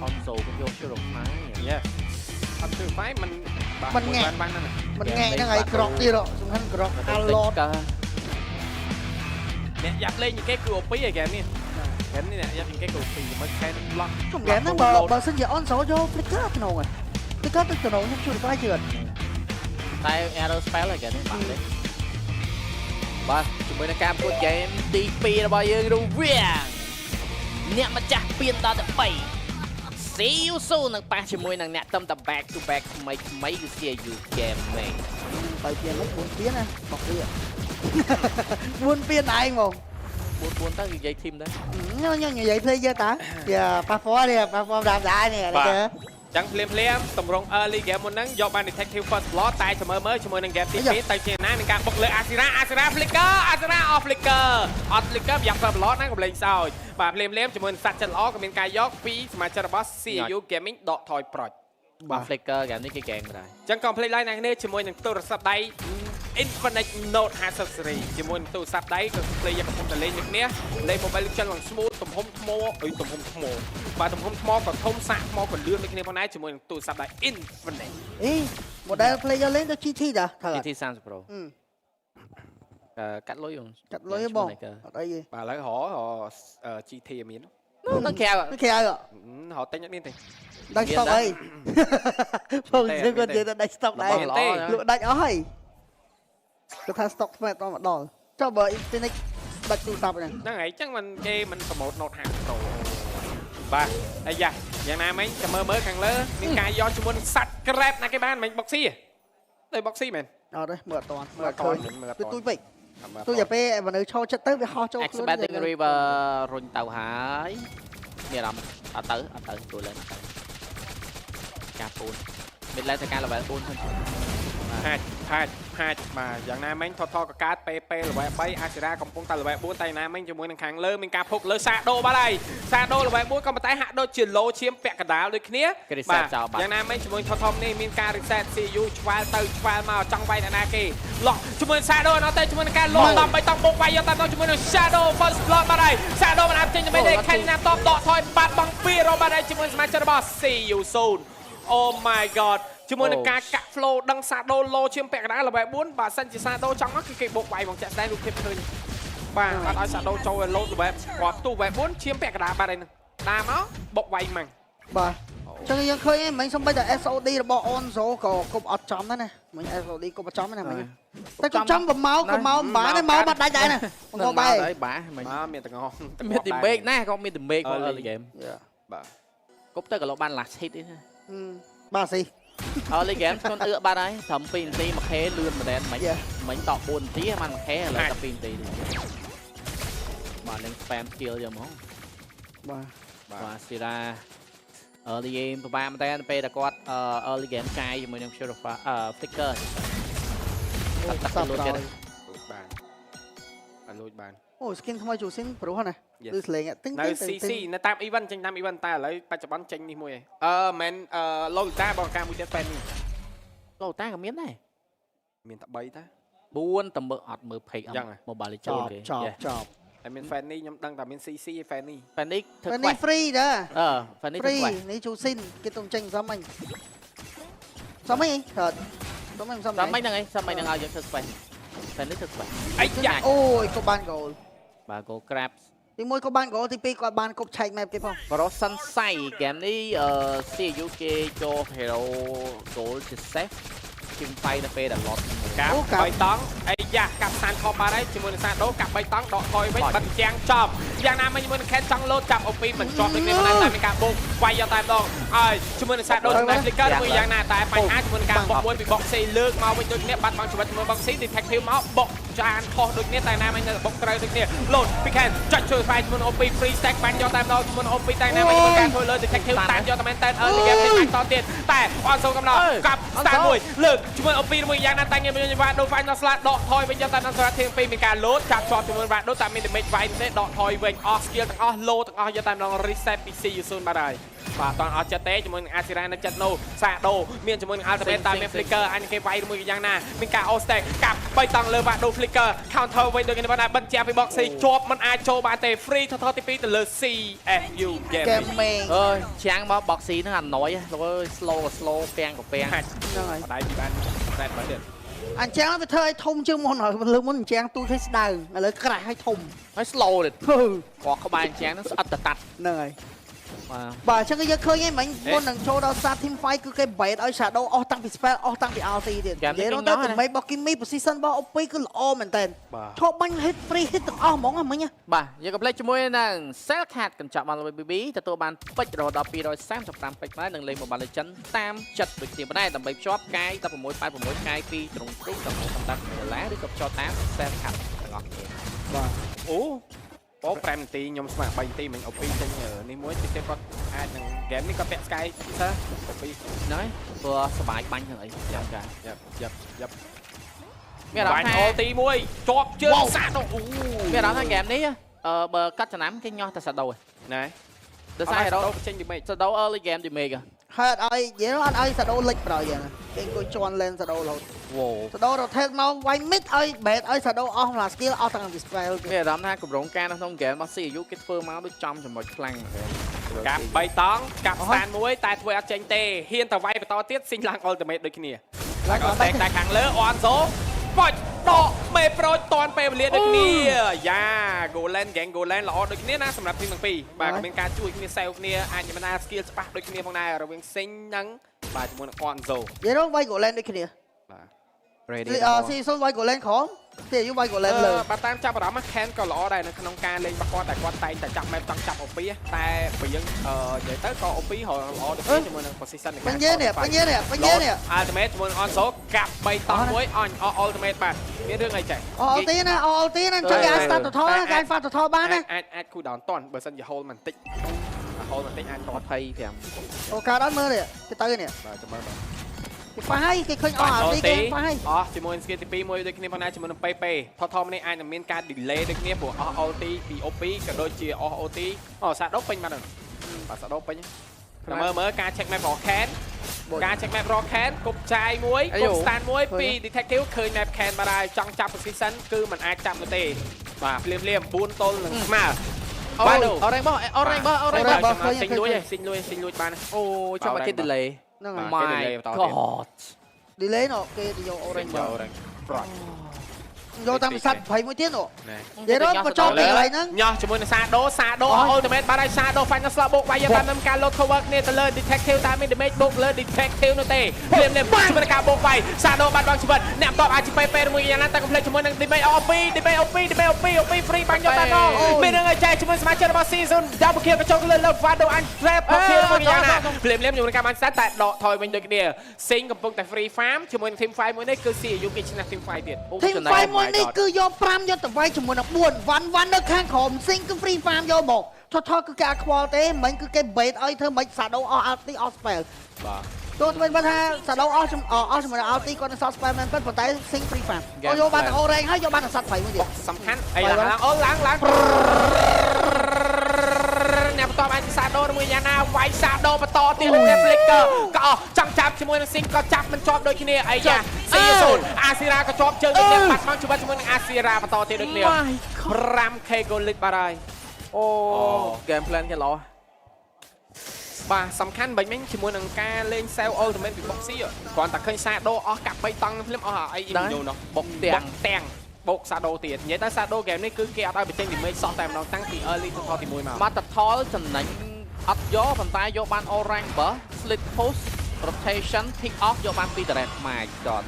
console cũng vô chưa được máy yeah អត់គឺហ្វាយมันបានណា มันแง่ยังไงกรอกที่เราสำคัญกรอกอัลลอด អ្នកយ៉ាប់លេងគេគឺ OP ឯហ្គេមនេះហ្គេមនេះអ្នកយ៉ាប់គេគឺ OP មិនខែប្លុក ช่วงแกนั่งบอลซึ่งอย่าออนโซโยฟลิกเกอร์ขนมอ่ะฟลิกเกอร์ตึกขนมยังช่วยไฟเจือน តែ Arrow Spell ហ្នឹងគេនេះបាទទេបាទជាមួយនឹងការប្រកួតហ្គេមទី2របស់យើងរវាងអ្នកម្ចាស់ពៀនដល់ទៅ3 See you soon នឹងប៉ះជាមួយនឹងអ្នកតំតា back to back ថ្មីគឺ CU Gaming ไปเปลี่ยนลูกบุญเปลี่ยนนะบอกเลยอ่ะบุญเปลี่ยนไหนงง 4 ទៅនិយាយ team ទៅ như vậy thuê chưa ta giờ pa phó đi pa phó đạp đại nè đây kìa ចឹងភ្លាមតម្រង early game មុនហ្នឹងយកបាន detective first blood តែចាំមើលជាមួយនឹង game ទី2ទៅជាណានឹងការបុកលើ Asira flicker Asira off flicker អត់ flicker ប្រយ័ត្ន first blood ហ្នឹងកុំលេងសើចបាទភ្លាមជាមួយនឹងសัตว์ចិត្តល្អក៏មានការយកពីសមាជិករបស់ CU Gaming ដកថយប្រូច បាទ flicker ហ្គេមនេះគេកែងមិនដែរ ចឹងកុំភ្លេច like អ្នកគ្នាជាមួយនឹងទូរស័ព្ទដៃ Infinite Note 50 series ជាមួយនឹងទូរស័ព្ទដៃក៏ player កំពុងតែលេងដូចគ្នាលេង Mobile Legends ឡើង smooth ទំហំថ្មបាទទំហំថ្មក៏ធំសាក់ថ្មក៏លឿនដូចគ្នាផងដែរជាមួយនឹងទូរស័ព្ទដៃ Infinite model player lên cho GT đã thật GT 30 Pro កាត់លុយ chặt lưới bông ở đây gì បាទឥឡូវGT មាន nó kèo nó kêu rồi ហៅតែញ៉ាំនេះទេ đánh stop đây không chưa có gì đánh stop đây lựa đánh ơi cái thằng stop mẹ to mà đỏ cho bởi Infinix đánh tụ tập này ហ្នឹងហើយចឹងមិនគេមិនប្រម៉ូត Note 50 Pro បាទអាយ៉ាយ៉ាងណាមិញចាំមើលខាងលើមានការយកជាមួយនឹងសัตว์ grab ណាគេបានមិញ boxy ទៅ boxy មែន ở đây mở toàn tôi vậy tôi giờ pe mà nơi cho chất tới với ho cho Expanding River រុញទៅហើយមានអារម្មណ៍អត់ទៅទូលេងការពូនមានឡើងទៅការ level 4ហ្នឹងហាច់បាទយ៉ាងណាមិញថតកកើតពេល level 3 Asira កំពុងតែ level 4តែណាមិញជាមួយនឹងខាងលើមានការភុកលើសាដូបាទហើយសាដូ level 4ក៏ប៉ុន្តែហាក់ដូចជា low ឈាមពាក់កណ្ដាលដូចគ្នាបាទយ៉ាងណាមិញជាមួយថតនេះមានការ reset CU ឆ្វែលទៅឆ្វែលមកចង់វាយអ្នកណាគេលោះជាមួយសាដូនៅតែជាមួយនឹងការលោះដល់3តង់បុកវាយយកតាមដល់ជាមួយនឹង Shadow First Blood បាទហើយសាដូមិនអាចចេញទៅមិនទេខាងណាតបដកថយបាត់បង់2របាទហើយជាមួយសមាជិករបស់ CU Zone Oh my god ជាមួយនឹងការកាក់ flow ដឹងសាដូឡូឈាមពាក់កណ្ដាល level 4បាទសិនជាសាដូចង់មកគឺគេបុកវាយមកចាក់ស្ដែងរូបភាពឃើញបាទអត់ឲ្យសាដូចូលឲ្យ load level គាត់ទូ level 4ឈាមពាក់កណ្ដាលបាទហើយនឹងដើរមកបុកវាយម៉ាំងបាទចឹងយើងឃើញមិញសំបីតែ SOD របស់ Onzo ក៏គប់អត់ចំដែរណាមិញ SOD គប់អត់ចំដែរណាមិញតែគប់ចំក៏មកមិនបានទេមកបាត់ដាច់ដែរណាមកបែរបាទមិញមានទាំងអស់ មានទីមេកណាក៏មានទីមេកក្នុង early game បាទគប់ទៅក៏លោកបាន last hit ទេណាបាទស៊ីearly game ខ្លួនអឺបាត់ហើយត្រឹម2នាទីមួយខេលឿនមែនមិញត4នាទីបានមួយខេឥឡូវតែ2នាទីទេបាទនឹង spam skill យកមកបាទស៊ីរ៉ា early game ប្រហែលតែពេលតែគាត់ early game ចាយជាមួយនឹង Sherifa flicker សាប់ដល់បានលួចបាន អូ skin ថ្មីជួសិនព្រោះណាគឺស្លេងទិញនៅ CC នៅតាម event ចេញតាម event តែឥឡូវបច្ចុប្បន្នចេញនេះមួយមែនLolita បងការមួយទៀត fan នេះ Lolita ក៏មានដែរមានតែ3តា 4តែមើលអត់មើល page Mobile Legends គេចប់តែមាន fan នេះខ្ញុំដឹងតែមាន CC fan នេះ fan នេះធ្វើ fan នេះ free ដែរ fan នេះ free នេះជួសិនគេទុំចេញសំអញសំអញកើតសំអញហ្នឹងហើយសំអញនឹងឲ្យយើងធ្វើ fan នេះធ្វើ fan អាយ៉ាអូយក៏បាន goal បាទ goal grab ទី1ក៏បាន goal ទី2គាត់បានគប់ឆែក map គេផង Pro Sunshine ហ្គេមនេះCU គេចូល hero goal ជា safe ជាងໄປនៅពេលដែល lot កាប់3តង់អាយ៉ាកាប់សានខប់បាត់ហើយជាមួយនឹងសាដូកាប់3តង់ដកថយវិញបិទជាងចំយ៉ាងណាមិញជាមួយនឹង Cat ចង់លោតចាប់ OP មិនជាប់ដូចនេះប៉ុន្តែមានការបុកវាយយកតែម្ដងហើយជាមួយនឹងសាដូសម្រាប់ flicker មួយយ៉ាងណាតែបញ្ហាជាមួយនឹងការបុកមួយពី boxy លើកមកវិញដូចគ្នាបាត់បង់ជីវិតជាមួយ boxy detective មកបុកចានខុសដូចគ្នាតែណាមិញនៅបុកត្រូវដូចគ្នាលោត Pican ចាច់ជួយស្វែងជាមួយ OP free stack បាញ់យកតែម្ដងជាមួយ OP តែណាមិញជាមួយការធ្វើលើ detective តាមយកតែមែនតែ early game នេះបាញ់តទៀតតែអត់សូវកំណត់កាប់ start មួយលើកជាមួយ OP មួយយ៉ាងណាតែញ៉ាំវ៉ាដូ final slot ដកថយវិញយកតែដល់សារធាង2មានការលោតចាប់ជាប់ជាមួយវ៉ាដូតែមាន damage វាយទេដកថយវិញអស់ skill ទាំងអស់ low ទាំងអស់យកតែម្ដង reset PC Yusun បាទហើយបាទអត់អត់ចិត្តទេជាមួយនឹង Asira នៅចិត្ត no សាដូមានជាមួយនឹង ultimate តែមាន flicker អញគេវាយមួយយ៉ាងណាមានការ all stack កាប់3តង់លើវ៉ាដូ flicker counter វិញដូចគ្នាបងណាបិទជាពី boxy ជាប់មិនអាចចូលបានទេ free ថតទី2ទៅលើ CFU gaming អើយចាំងមក boxy ហ្នឹងអាណយលោកអើយ slow ពាំងក៏ពាំង ហ្នឹងហើយដៃពីបានតែបើទៀត អញ្ចឹងវាធ្វើឲ្យធំជាងមុនហើយលើមុនអញ្ចឹងទូឲ្យស្ដើងឥឡូវក្រាស់ឲ្យធំ ហើយ slow ទៀត ហឺ គាត់ក្បែរអញ្ចឹងហ្នឹងស្អិតតតាត់ ហ្នឹងហើយ បាទ បាទអញ្ចឹងគឺយើងឃើញឯងមិញមុននឹងចូលដល់ start team fight គឺគេ bait ឲ្យ shadow អស់តាំងពី spell អស់តាំងពី RC ទៀតនិយាយទៅតែមេរបស់ Kimmy position របស់ OP គឺល្អមែនតើឈប់បាញ់ hit free hit ទាំងអស់ហ្មងមិញ បាទយើងក៏ផ្លេចជាមួយនឹង Cell Cat កញ្ចក់បាន BB ទទួលបានពេជ្ររហូតដល់235ពេជ្រដែរនឹងលេង Mobile Legends តាមចិត្តដូចគ្នាដែរដើម្បីភ្ជាប់កាយ1686កាយពីត្រង់ទូដល់តាមដុល្លារឬក៏ភ្ជាប់តាម Cell Cat ទាំងអស់គ្នាបាទ អូបោក5នាទីខ្ញុំស្មាន3នាទីមិញ OP ចេញនេះមួយទីទៀតគាត់អាចនឹង game នេះគាត់ពាក់ Sky សើ OP ហ្នឹងហើយព្រោះសបាយបាញ់ហ្នឹងអីយ៉ាងចាយ៉ាប់មានអារម្មណ៍ថា ទី1ជាប់ជើងសាដូអូមានអារម្មណ៍ថាហ្គេមនេះបើកាត់ចំណាំគេញោះតែសាដូណែដោយសារ Shadow ចេញ damage Shadow early game damage ហេតុឲ្យនិយាយអត់ឲ្យ shadow លិចប្រយយ៉ាងគេអង្គុយជន់ lane shadow រហូត wow shadow rotate មកវាយ mid ឲ្យ bait ឲ្យ shadow អស់ skill អស់ទាំង spell មានអារម្មណ៍ថាកម្រងការនៅក្នុងហ្គេមរបស់ CU គេធ្វើមកដូចចំចំណុចខ្លាំងកាប់3តង់កាប់ស្តានមួយតែធ្វើអត់ចេញទេហ៊ានតែវាយបន្តទៀតស៊ីងឡើង ultimate ដូចគ្នាឡើងអត់តែខាងលើអនសូបាច់ដកមេប្រូចតនពេលវេលាដូចគ្នាយ៉ា Golan gang Golan ល្អដូចគ្នាណាសម្រាប់ទីទាំងពីរបាទក៏មានការជួយគ្នា save គ្នាអាចមាន skill ច្បាស់ដូចគ្នាផងដែររវាងស៊ីងនិងបាទជាមួយនឹងអនសូនិយាយរងវាយ Golan ដូចគ្នាបាទ ready ស៊ីសុនវាយ Golan ក្រោមទេយូវាយ Golan លើបាទតាមចាប់អារម្មណ៍ Ken ក៏ល្អដែរនៅក្នុងការលេងរបស់គាត់តែគាត់តែងតែចាប់ map ចង់ចាប់ OP តែបើយើងនិយាយទៅក៏ OP ល្អដូចគ្នាជាមួយនឹង position នៃការបញ្ញានេះ ultimate ជាមួយនឹង Onso កាប់3តង់មួយអញ ultimate បាទមានរឿងអីចេះulti ណា ulti ណាចង់ឲ្យ start total ណាកាយ fast total បានណាអាច cool down តន់បើសិនជា hold បន្តិច hold បន្តិចអាច25អូកាដល់មើលនេះគេទៅនេះបាទចាំមើលបាទគេប៉ះហើយគេឃើញអស់ ulti គេប៉ះហើយអស់ជាមួយ skill ទី2មួយដូចគ្នាផងដែរជាមួយនឹង PP total នេះអាចនឹងមានការ delay ដូចគ្នាព្រោះអស់ ulti ពី OP ក៏ដូចជាអស់ OT សាដោពេញបាត់ហើយបាទសាដោពេញមើលការ check map របស់ Ken ការ check map របស់ Ken គប់ចាយមួយគប់ stand មួយពី detective ឃើញ map Ken បាត់ហើយចង់ចាប់ position គឺมันអាចចាប់នោះទេបាទភ្លាម4ទល់នឹងស្មើបាទអរេងបោះស៊ីងលួយបានអូចាំមកគេ delay ហ្នឹងហើយ God delay ណូគេទៅយក orange ប្រត់យកតាមសัตว์21ទៀតអូនិយាយរកបញ្ចប់ពីកន្លែងហ្នឹងញ៉ោះជាមួយនឹងសាដូ ultimate បានហើយសាដូ final slot បូកវាយបាននឹងការ load cover គ្នាទៅលើ detective តាមមាន damage បូកលើ detective នោះទេភ្លាមជាមួយនឹងការបូកវាយសាដូបានបងជីវិតអ្នកតបអាចទៅពេលមួយយ៉ាងណាតែ complete ជាមួយនឹង damage OP free បាញ់យកតែដល់មាននឹងឲ្យចែកជាមួយសមាជិករបស់ season double kill ក៏ចូលលើ Vado and trap មក kill មួយយ៉ាងណាភ្លាមជាមួយនឹងការបាញ់សាតែដកថយវិញដូចគ្នា Sing កំពុងតែ free farm ជាមួយនឹង team fight មួយនេះគឺ CU គេឈ្នះ team fight ទៀត team fight មួយនេះគឺយក5យកទៅវាយជាមួយនឹង4វ៉ាន់នៅខាងក្រោម Sing គឺ free farm យកមកថតគឺគេអត់ខ្វល់ទេមិញគឺគេ bait ឲ្យធ្វើមិន shadow អស់ ulti អស់ spell បាទទោះបីបើថា shadow អស់ជាមួយនឹង ulti គាត់នឹងសល់ spell មែនប៉ុន្តែ Sing free farm យកបាន orange ហើយយកបានសัตว์ព្រៃមួយទៀតសំខាន់អីឡើងអ្នកបន្តអាចសាដូមួយយ៉ាងណាវាយសាដូបន្តទៀតលោកអ្នក flicker ក៏អស់ចង់ចាប់ជាមួយនឹង Sing ក៏ចាប់មិនជាប់ដូចគ្នាអីយ៉ាអាស៊ីរ៉ាក៏ជាប់ជើងដូចគ្នាបាត់មកជាមួយនឹងអាស៊ីរ៉ាបន្តទៀតដូចគ្នា 5k goal lead បាត់ហើយអូ game plan គេល្អបាទសំខាន់បាញ់មិញជាមួយនឹងការលេង sell ultimate ពី boxy គ្រាន់តែឃើញសាដូអស់កាប់3តង់ភ្លាមអស់អីយូរនោះបុកទាំងបូកសាដូទៀតនិយាយទៅសាដូ game នេះគឺគេអត់ឲ្យបញ្ចេញ damage សោះតែម្ដងតាំងពី early ថតទី1មកបាត់តថលចំណេញអត់យកប៉ុន្តែយកបាន orange burst slit push rotation pick off យកបាន2 turret my god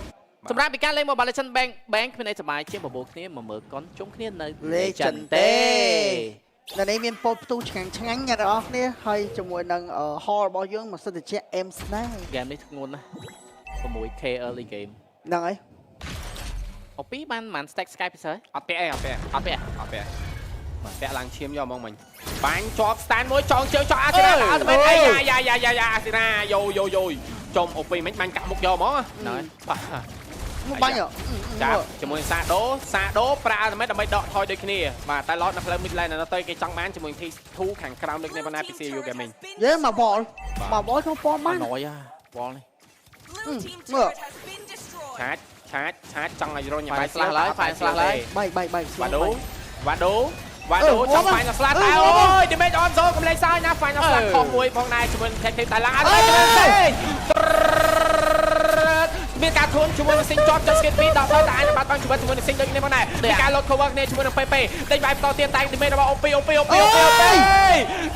សម្រាប់ពីការលេង Mobile Legends bank គ្មានអីសប្បាយជាងបបោគ្នាមកមើលកុនជុំគ្នានៅ Legend ទេនៅនេះមានពោតផ្ទុះឆ្ងាញ់អ្នកទាំងអស់គ្នាហើយជាមួយនឹង hall របស់យើងមកសិតជា M Snake game នេះធ្ងន់ណាស់ 6k early game ហ្នឹងហើយអូពីបាន stack sky ពិសេសអត់ពាក់ឡើងឈាមយកហ្មងមិញបាញ់ជាប់ stand មួយចងជើងចោះអាស៊ីរ៉ាអត់មែនអីយ៉ាអាស៊ីរ៉ាយចំអូពីមិញបាញ់កាក់មុខយកហ្មងហ្នឹងបាទមកបាញ់ចាប់ជាមួយសាដូប្រើអល់តិមេតដើម្បីដកថយដូចគ្នាបាទតែឡតនៅផ្លូវ mid lane នៅទៅគេចង់បានជាមួយ T2 ខាងក្រោមដូចគ្នាបណ្ណាពី CU Gaming យេមកបលក្នុងពណ៌បានណយវ៉លនេះឆា ឆាចចង់ឲ្យរញ ហ្វាយស្លាស់ឡើយហ្វាយស្លាស់ឡើយ បាយ វ៉ាដូចង់ហ្វាយស្លាស់តែអូយឌីមេចអនសូកំលេងសើចណាហ្វាយស្លាស់ខុសមួយផងដែរជាមួយថេកតែឡើងអត់ទេមានការធួនជាមួយនឹងសិងជាប់ចុះស្គីតពីដល់ទៅតែអាចបាត់បង់ជីវិតជាមួយនឹងសិងដូចនេះផងដែរមានការលុត cover គ្នាជាមួយនឹងពេពេដេញវាយបន្តទៀតតែឌីមេរបស់អូពី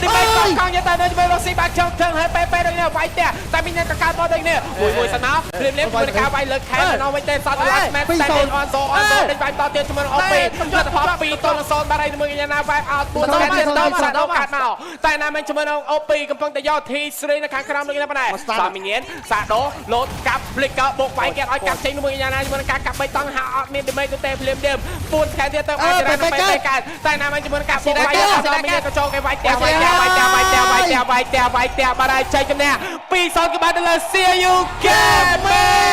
ឌីមេកង់យកតែនៅជាមួយនឹងស៊ីបាជើងហើយពេដូចនេះវាយតែមានអ្នកកកើតមកដូចនេះមួយសិនណាព្រាមជាមួយនឹងការវាយលើខែដល់វិញទេសតឡាស់មែនតែអនសូដេញវាយបន្តទៀតជាមួយនឹងអូពីលទ្ធផល2-0បាទហើយជាមួយយ៉ាងណាវាយអត់4តែទៀតដល់សាដូកាត់មកតែណាមិនជាមួយនឹងអូពីកំពុងតែយក T3 នៅខាងក្រោមដូចនេះផងដែរសាមីញៀនសាដូលោតកាប់ flicker បោកវាយគេឲ្យកាប់ចេញជាមួយយ៉ាងណាជាមួយនឹងការកាប់3តង់ហាអត់មាន damage ទៅទេភ្លាមពួនស្កែទៀតទៅអាចរ៉ាពេកើតតែណាមិនជាមួយនឹងការបោកវាយអត់មានកញ្ចោគេវាយតែបាទហើយចេញចំណេះ2-0គឺបានទៅលើ CU Game